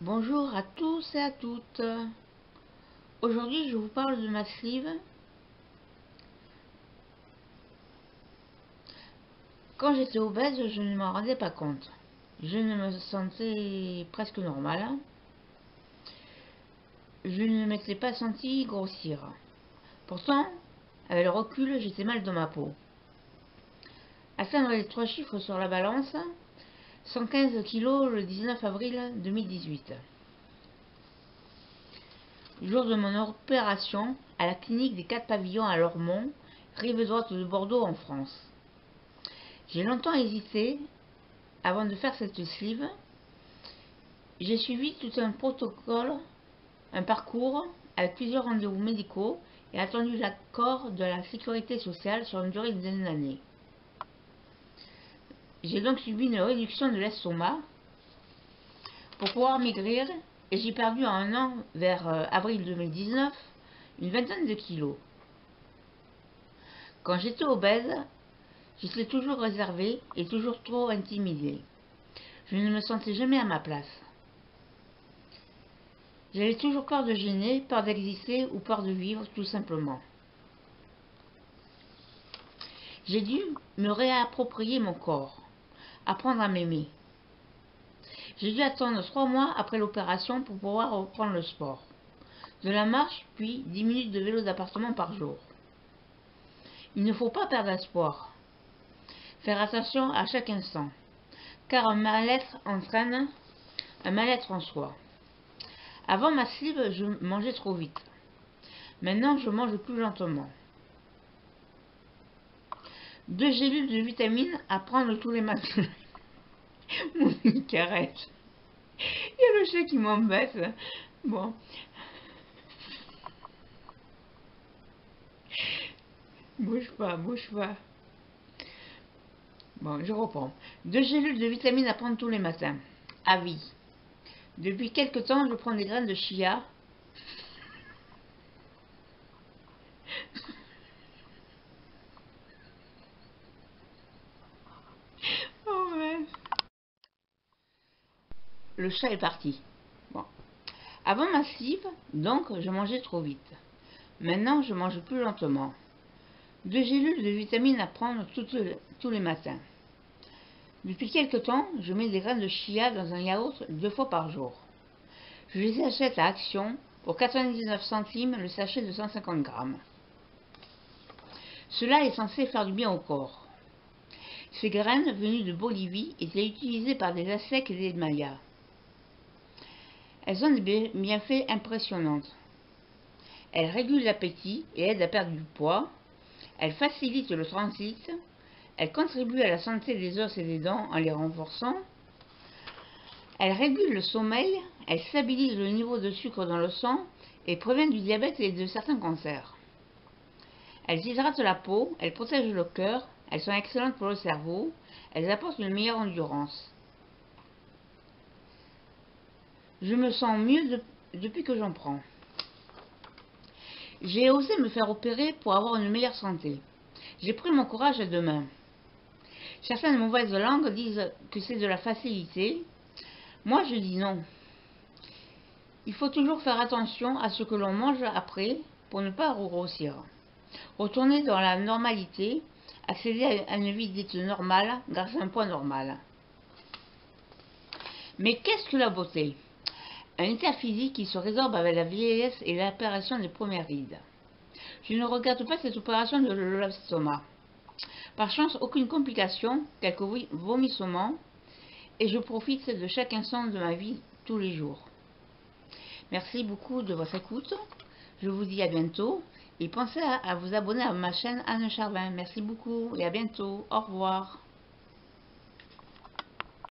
Bonjour à tous et à toutes. Aujourd'hui, je vous parle de ma sleeve. Quand j'étais obèse, je ne m'en rendais pas compte. Je ne me sentais presque normale. Je ne m'étais pas sentie grossir. Pourtant, avec le recul, j'étais mal dans ma peau. Atteindre les 3 chiffres sur la balance, 115 kg le 19 avril 2018. Jour de mon opération à la clinique des 4 pavillons à Lormont, rive droite de Bordeaux en France. J'ai longtemps hésité avant de faire cette sleeve. J'ai suivi tout un protocole, un parcours avec plusieurs rendez-vous médicaux et attendu l'accord de la sécurité sociale sur une durée d'une année. J'ai donc subi une réduction de l'estomac pour pouvoir maigrir et j'ai perdu en un an, vers avril 2019, une vingtaine de kilos. Quand j'étais obèse, j'étais toujours réservée et toujours trop intimidée. Je ne me sentais jamais à ma place. J'avais toujours peur de gêner, peur d'exister ou peur de vivre, tout simplement. J'ai dû me réapproprier mon corps, apprendre à m'aimer. J'ai dû attendre 3 mois après l'opération pour pouvoir reprendre le sport. De la marche, puis 10 minutes de vélo d'appartement par jour. Il ne faut pas perdre espoir. Faire attention à chaque instant, car un mal-être entraîne un mal-être en soi. Avant ma sleeve, je mangeais trop vite. Maintenant, je mange plus lentement. 2 gélules de vitamines à prendre tous les matins. Mon caresse. Il y a le chat qui m'embête. Bon. Bouge pas, bouge pas. Bon, je reprends. 2 gélules de vitamines à prendre tous les matins. À vie. Depuis quelque temps, je prends des graines de chia. Oh mince. Le chat est parti. Bon. Avant ma sleeve, donc, je mangeais trop vite. Maintenant, je mange plus lentement. 2 gélules de vitamines à prendre tous les matins. Depuis quelque temps, je mets des graines de chia dans un yaourt 2 fois par jour. Je les achète à Action pour 99 centimes le sachet de 150 grammes. Cela est censé faire du bien au corps. Ces graines, venues de Bolivie, étaient utilisées par des Aztèques et des Mayas. Elles ont des bienfaits impressionnants. Elles régulent l'appétit et aident à perdre du poids. Elles facilitent le transit. Elles contribuent à la santé des os et des dents en les renforçant. Elles régulent le sommeil. Elles stabilisent le niveau de sucre dans le sang et préviennent du diabète et de certains cancers. Elles hydratent la peau, elles protègent le cœur, elles sont excellentes pour le cerveau, elles apportent une meilleure endurance. Je me sens mieux depuis que j'en prends. J'ai osé me faire opérer pour avoir une meilleure santé. J'ai pris mon courage à deux mains. Certaines mauvaises langues disent que c'est de la facilité. Moi, je dis non. Il faut toujours faire attention à ce que l'on mange après pour ne pas grossir. Retourner dans la normalité, accéder à une vie dite normale grâce à un poids normal. Mais qu'est-ce que la beauté? Un état physique qui se résorbe avec la vieillesse et l'apparition des premières rides. Je ne regrette pas cette opération de l'estomac. Par chance, aucune complication, quelques vomissements, et je profite de chaque instant de ma vie tous les jours. Merci beaucoup de votre écoute. Je vous dis à bientôt et pensez à vous abonner à ma chaîne Anne Charvin. Merci beaucoup et à bientôt. Au revoir.